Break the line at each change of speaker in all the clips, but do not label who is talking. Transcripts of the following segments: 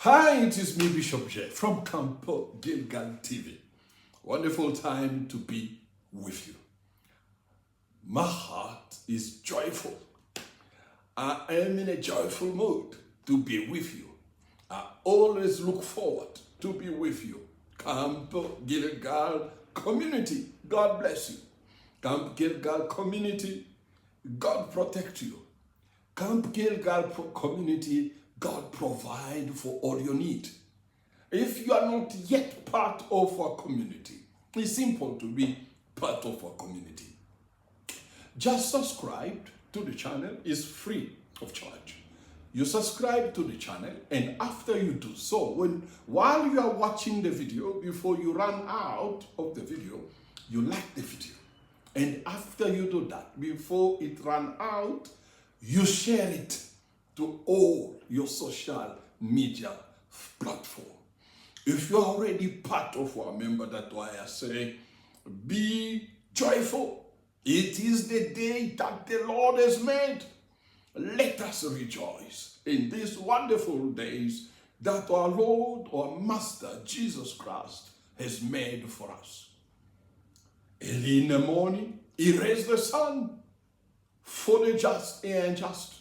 Hi, it is me, Bishop J from Campo Gilgal TV. Wonderful time to be with you. My heart is joyful. I am in a joyful mood to be with you. I always look forward to be with you. Campo Gilgal community, God bless you. Camp Gilgal community, God protect you. Camp Gilgal community, God provide for all your need. If you are not yet part of our community, it's simple to be part of our community. Just subscribe to the channel, it's free of charge. You subscribe to the channel, and after you do so, while you are watching the video, before you run out of the video, you like the video. And after you do that, before it run out, you share it to all your social media platform. If you're already part of our member, that's why I say, be joyful. It is the day that the Lord has made. Let us rejoice in these wonderful days that our Lord, our Master, Jesus Christ, has made for us. Early in the morning, He raised the sun for the just and unjust.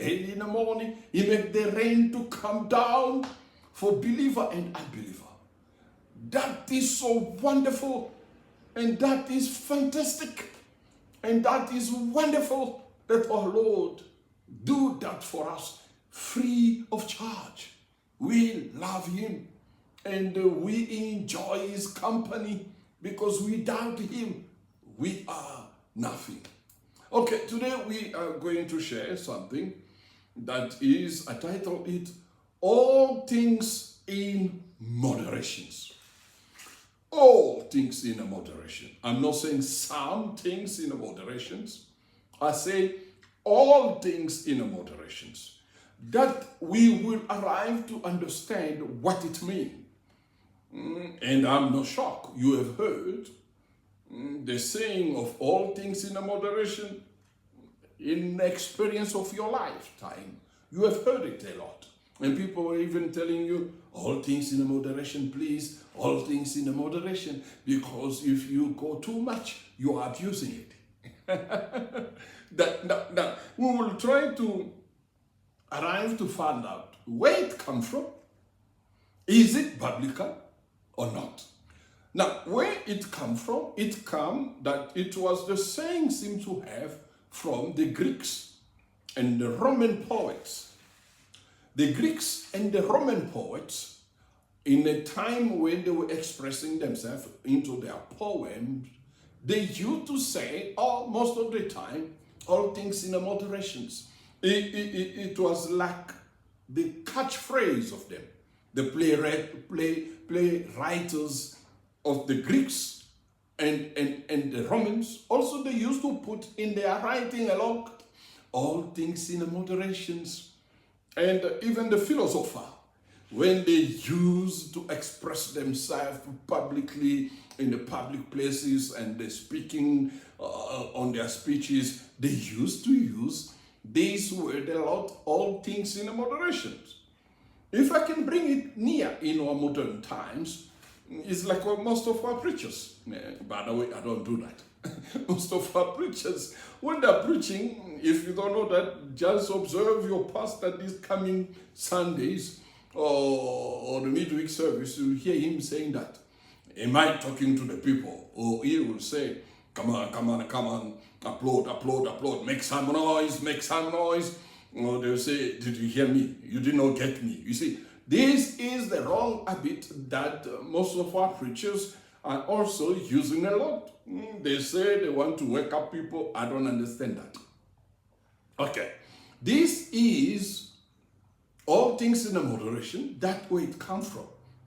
Early in the morning, He made the rain to come down for believer and unbeliever. That is so wonderful, and that is fantastic, and that is wonderful that our Lord do that for us free of charge. We love Him, and we enjoy His company, because without Him, we are nothing. Okay, today we are going to share something that is, I title it, All Things in Moderations. All things in a moderation. I'm not saying some things in a moderations. I say all things in a moderations. That we will arrive to understand what it means. And I'm not shocked. You have heard the saying of all things in a moderation in the experience of your lifetime. You have heard it a lot. And people are even telling you, all things in a moderation, please, all things in a moderation, because if you go too much, you are abusing it. That we will try to arrive to find out where it comes from. Is it biblical or not? Now, where it come from, it come that it was the saying seems to have from the Greeks and the Roman poets. The Greeks and the Roman poets, in a time when they were expressing themselves into their poems, they used to say, most of the time, all things in a moderations. It was like the catchphrase of them. The playwriters of the Greeks and the Romans, also they used to put in their writing along all things in a moderations. And even the philosopher, when they used to express themselves publicly in the public places and they speaking on their speeches, they used to use these words a lot, all things in a moderations. If I can bring it near in our modern times, it's like most of our preachers. By the way, I don't do that. Most of our preachers, when they're preaching, if you don't know that, just observe your pastor these coming Sundays or the midweek service. You'll hear him saying that. Am I talking to the people? Or he will say, come on, applaud, make some noise. Or they'll say, did you hear me? You did not get me. You see, this is the wrong habit that most of our preachers are also using a lot. They say they want to wake up people. I don't understand that. Okay, this is all things in a moderation. That way it comes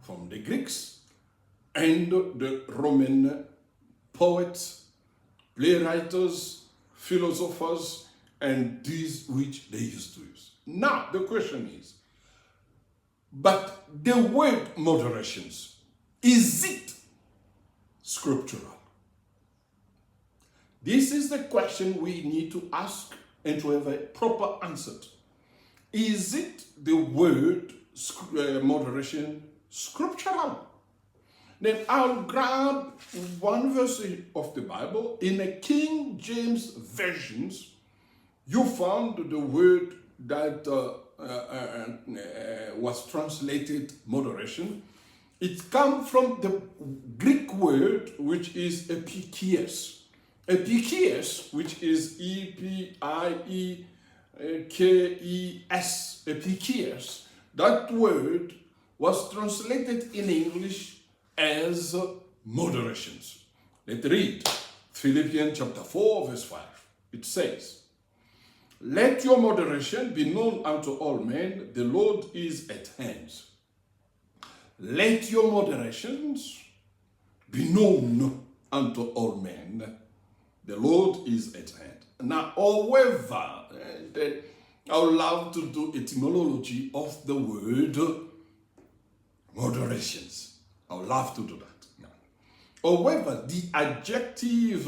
from the Greeks and the Roman poets, playwriters, philosophers, and these which they used to use. Now, the question is, but the word moderations, is it scriptural? This is the question we need to ask and to have a proper answer. Is it the word moderation scriptural. Then I'll grab one verse of the Bible. In a King James versions, you found the word that was translated moderation. It comes from the Greek word, which is epikeis. Epikeis, which is Epiekes, epikeis. That word was translated in English as moderations. Let's read Philippians chapter 4, verse 5. It says, "Let your moderation be known unto all men, the Lord is at hand." Let your moderations be known unto all men, the Lord is at hand. Now, however, I would love to do etymology of the word moderations. I would love to do that. Now, however, the adjective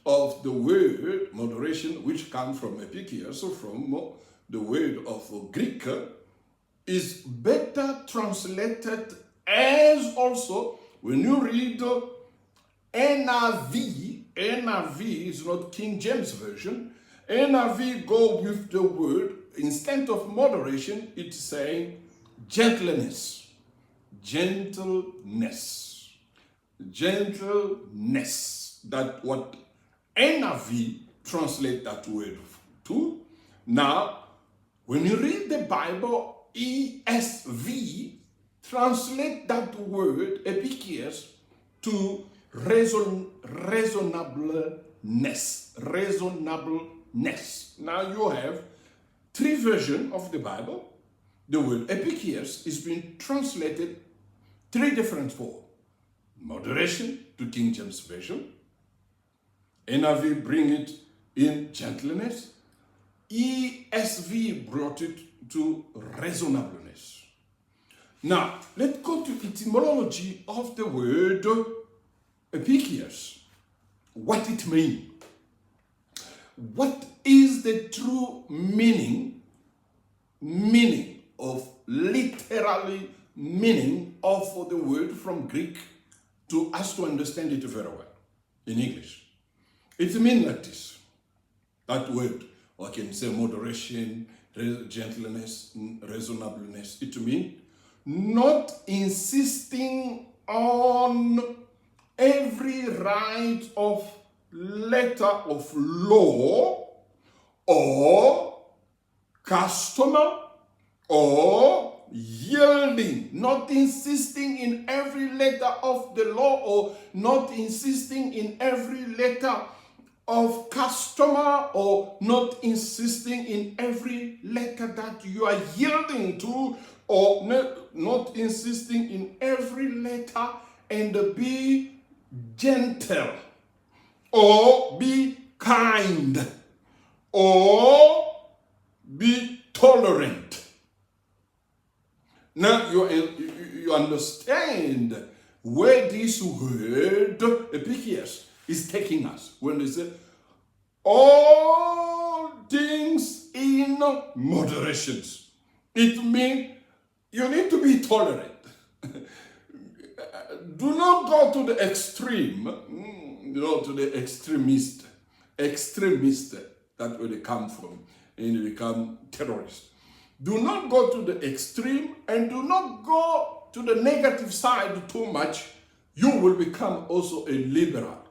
of the word moderation, which comes from epikeis, from the word of Greek, is better translated as also, when you read NIV, NIV is not King James Version, NIV go with the word, instead of moderation, it's saying gentleness. Gentleness. Gentleness. That's what NIV translate that word to. Now, when you read the Bible, ESV translate that word, epikeis, to reasonableness. Reasonableness. Now you have three versions of the Bible. The word epikeis is being translated three different forms. Moderation to King James Version. NIV bring it in gentleness. ESV brought it to reasonableness. Now, let's go to etymology of the word epikeis. What it means. What is the true meaning of literally meaning of the word from Greek to us to understand it very well in English? It means like this. That word, or I can say moderation, gentleness, reasonableness. It means not insisting on every right of letter of law or customer or yielding, not insisting in every letter of the law or not insisting in every letter of customer or not insisting in every letter that you are yielding to or not insisting in every letter, and be gentle or be kind or be tolerant. Now you understand where this word epikeis is taking us when they say all things in moderations. It means you need to be tolerant. Do not go to the extreme, to the extremist, that's where they come from, and they become terrorists. Do not go to the extreme and do not go to the negative side too much. You will become also a liberal.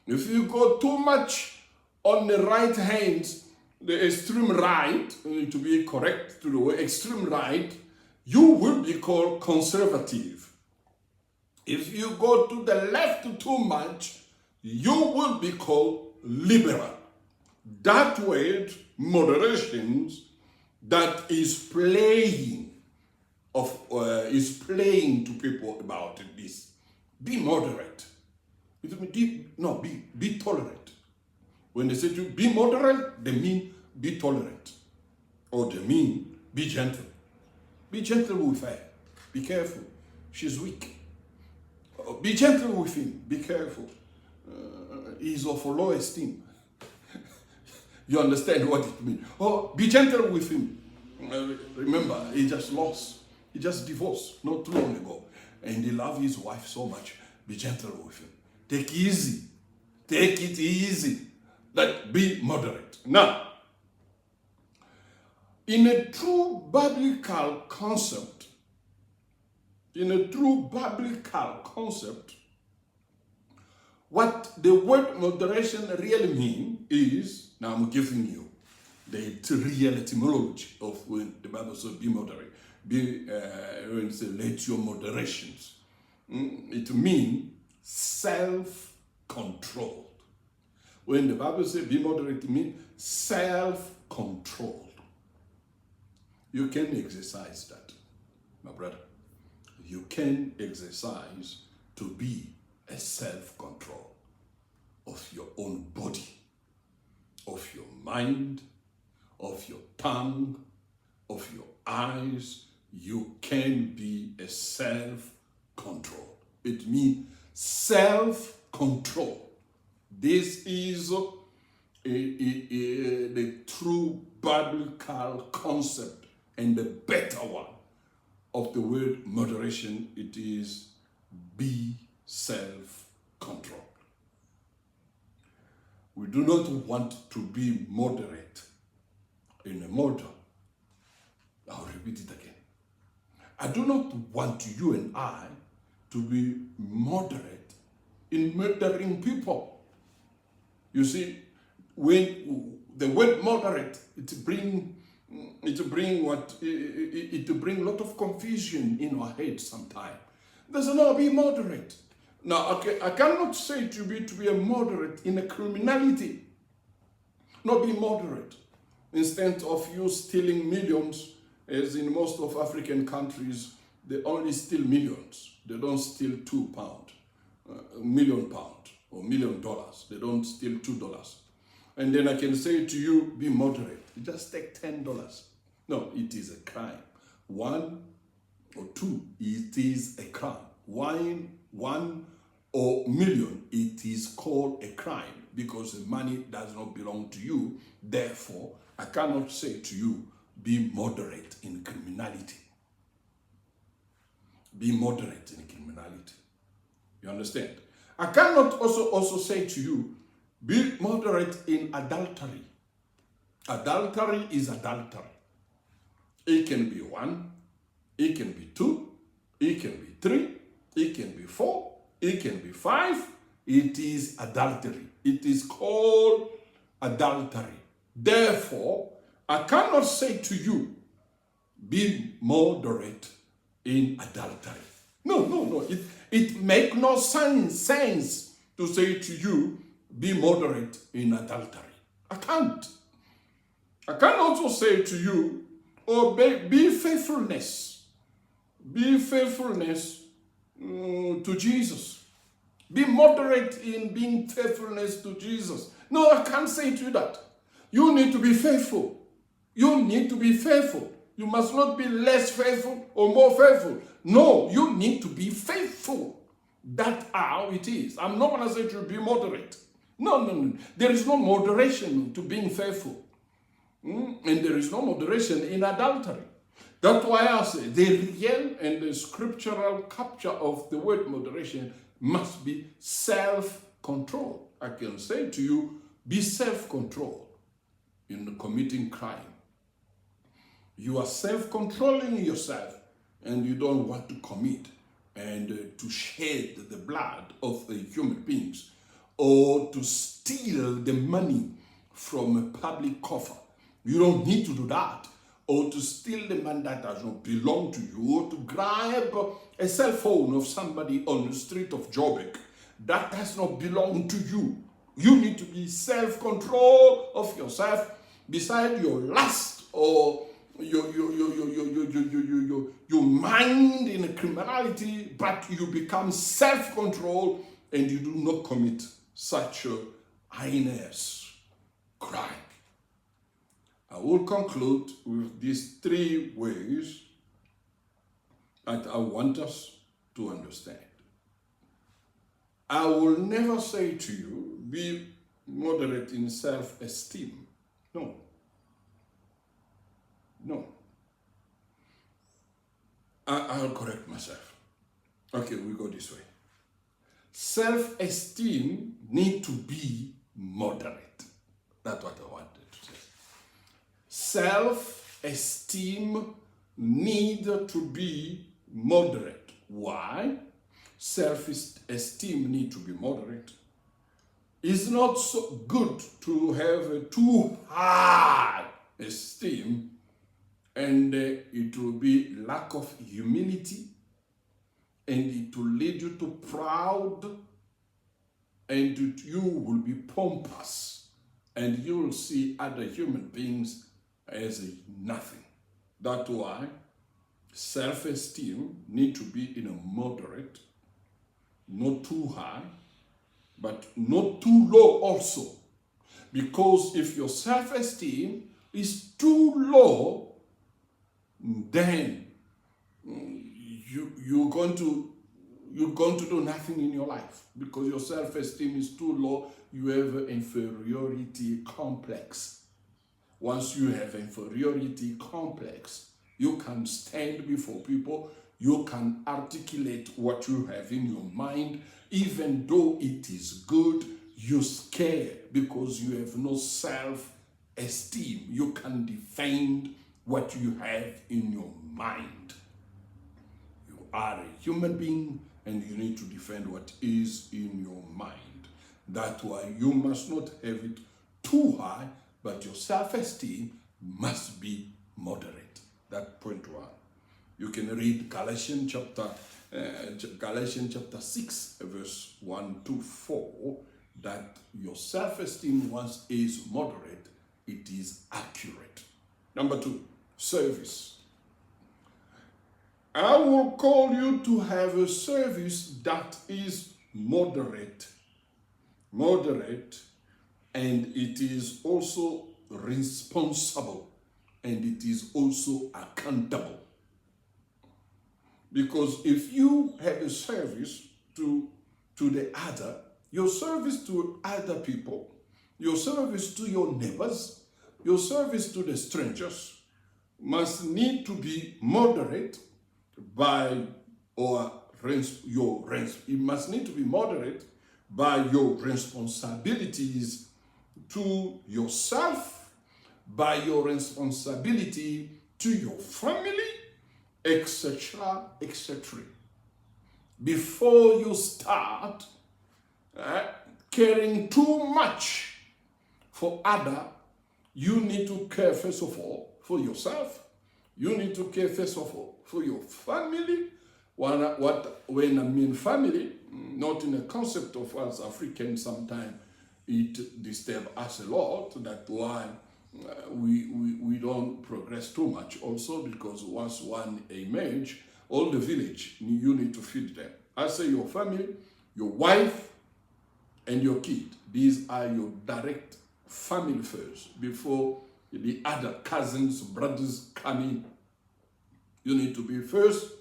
If you go too much on the right hand, the extreme right, to be correct to the way, extreme right, you will be called conservative. If you go to the left too much, you will be called liberal. That word, moderation, that is playing to people about this. Be moderate. Be tolerant. When they say to be moderate, they mean be tolerant. Or they mean be gentle. Be gentle with her. Be careful. She's weak. Be gentle with him. Be careful. He's of low esteem. You understand what it means. Oh, be gentle with him. Remember, he just lost He just divorced not too long ago. And he loves his wife so much. Be gentle with him. Take it easy. Take it easy. Like, be moderate. Now, in a true biblical concept, what the word moderation really means is, now I'm giving you the real etymology of when the Bible says be moderate. When it says let your moderations. It means self-controlled. When the Bible says be moderate, it means self-controlled. You can exercise that, my brother. You can exercise to be a self-control of your own body, of your mind, of your tongue, of your eyes. You can be a self-control. It means self-control. This is the true biblical concept and the better one of the word moderation. It is be self-controlled. We do not want to be moderate in a murder. I'll repeat it again. I do not want you and I to be moderate in murdering people. You see, when the word moderate, it bring a lot of confusion in our head sometimes. There's no be moderate. Now, okay, I cannot say to be a moderate in a criminality. Not be moderate. Instead of you stealing millions, as in most of African countries, they only steal millions. They don't steal £2, £1 million or $1 million. They don't steal $2. And then I can say to you, be moderate. Just take $10. No, it is a crime. 1 or 2, it is a crime. 1 or million, it is called a crime because the money does not belong to you. Therefore, I cannot say to you, be moderate in criminality. Be moderate in criminality. You understand? I cannot also say to you, be moderate in adultery. Adultery is adultery. It can be 1, it can be 2, it can be 3, it can be 4, it can be 5. It is adultery. It is called adultery. Therefore, I cannot say to you, be moderate in adultery. No. It makes no sense to say to you, be moderate in adultery. I can't. I can also say to you, be faithfulness. Be faithfulness to Jesus. Be moderate in being faithfulness to Jesus. No, I can't say to you that. You need to be faithful. You need to be faithful. You must not be less faithful or more faithful. No, you need to be faithful. That's how it is. I'm not going to say to you, be moderate. No. There is no moderation to being faithful. And there is no moderation in adultery. That's why I say the real and the scriptural capture of the word moderation must be self-control. I can say to you, be self-controlled in committing crime. You are self-controlling yourself and you don't want to commit and to shed the blood of human beings or to steal the money from a public coffer. You don't need to do that, or to steal the money that does not belong to you, or to grab a cell phone of somebody on the street of Joburg that does not belong to you. You need to be self-control of yourself beside your lust or your mind in a criminality, but you become self-controlled and you do not commit such a heinous crime. I will conclude with these 3 ways that I want us to understand. I will never say to you, be moderate in self-esteem. No. I'll correct myself. Okay, we go this way. Self-esteem need to be moderate. That's what I wanted to say. Self-esteem need to be moderate. Why? Self-esteem need to be moderate. It's not so good to have a too high esteem, and it will be lack of humility, and it will lead you to proud, and you will be pompous, and you will see other human beings as nothing. That's why self-esteem need to be in a moderate, not too high, but not too low also. Because if your self-esteem is too low, then you're going to do nothing in your life, because your self-esteem is too low. You have an inferiority complex. Once you have inferiority complex, you can stand before people, you can articulate what you have in your mind, even though it is good, you're scared because you have no self-esteem. You can defend what you have in your mind. You are a human being, and you need to defend what is in your mind. That's why you must not have it too high, but your self-esteem must be moderate. That's point one. You can read Galatians chapter 6, verse 1 to 4, that your self-esteem, once is moderate, it is accurate. Number 2, service. I will call you to have a service that is moderate, and it is also responsible, and it is also accountable. Because if you have a service to the other, your service to other people, your service to your neighbors, your service to the strangers must need to be moderate it must need to be moderate by your responsibilities to yourself, by your responsibility to your family, etc., etc. Before you start caring too much for other, you need to care first of all for yourself. You need to care first of all for your family. When I mean family, not in the concept of us Africans, sometimes it disturbs us a lot. That's why we don't progress too much also, because once one emerge, all the village, you need to feed them. I say your family, your wife, and your kid. These are your direct family first, before the other cousins, brothers come in. You need to be first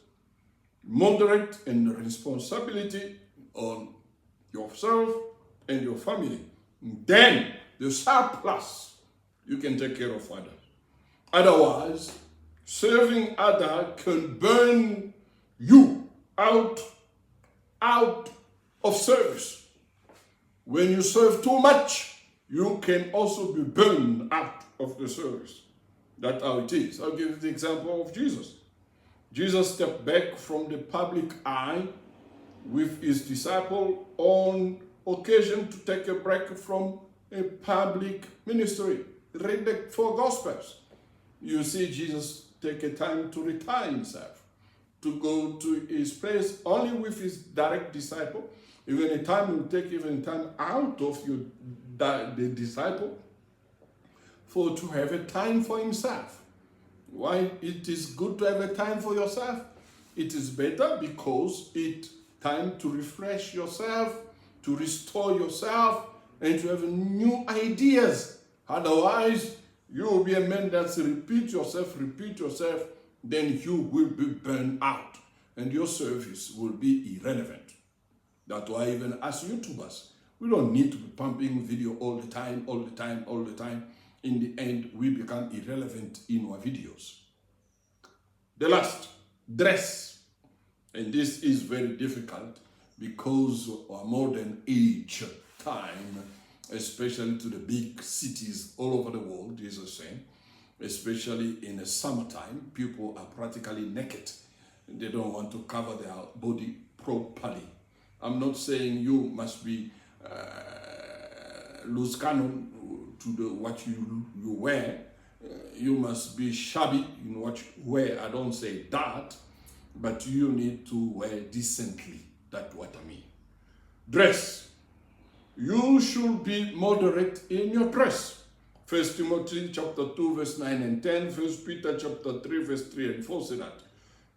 moderate in responsibility on yourself and your family. Then the surplus, you can take care of others. Otherwise, serving others can burn you out of service. When you serve too much, you can also be burned out of the service. That's how it is. I'll give you the example of Jesus. Jesus stepped back from the public eye with his disciple on occasion to take a break from a public ministry. Read the 4 Gospels. You see Jesus take a time to retire himself, to go to his place only with his direct disciple. Even a time will take even time out of the disciple to have a time for himself. Why it is good to have a time for yourself? It is better because it's time to refresh yourself, to restore yourself, and to have new ideas. Otherwise, you will be a man that's repeat yourself, then you will be burned out, and your service will be irrelevant. That's why even as YouTubers, we don't need to be pumping video all the time. In the end, we become irrelevant in our videos. The last, dress. And this is very difficult because of our modern age time, especially to the big cities all over the world, Jesus saying, especially in the summertime, people are practically naked. They don't want to cover their body properly. I'm not saying you must be loose cannon to what you wear. You must be shabby in what you wear. I don't say that, but you need to wear decently. That's what I mean. Dress. You should be moderate in your dress. 1 Timothy chapter 2 verse 9 and 10. 1 Peter chapter 3 verse 3 and 4 say that.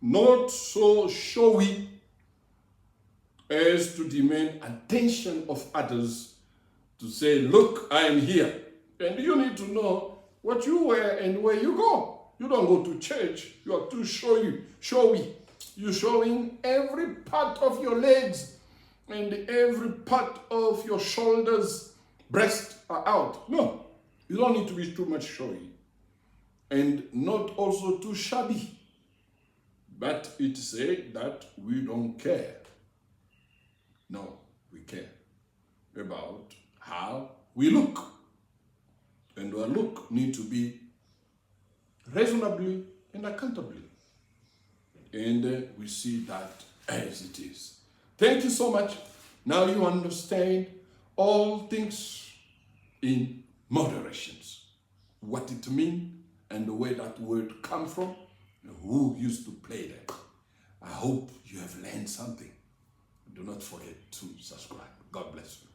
Not so showy as to demand attention of others, to say, look, I am here. And you need to know what you wear and where you go. You don't go to church. You are too showy. You're showing every part of your legs and every part of your shoulders, breast are out. No, you don't need to be too much showy. And not also too shabby. But it says that we don't care. No, we care about how we look. And our look need to be reasonably and accountably. And we see that as it is. Thank you so much. Now you understand all things in moderations. What it means and where that word come from and who used to play that. I hope you have learned something. Do not forget to subscribe. God bless you.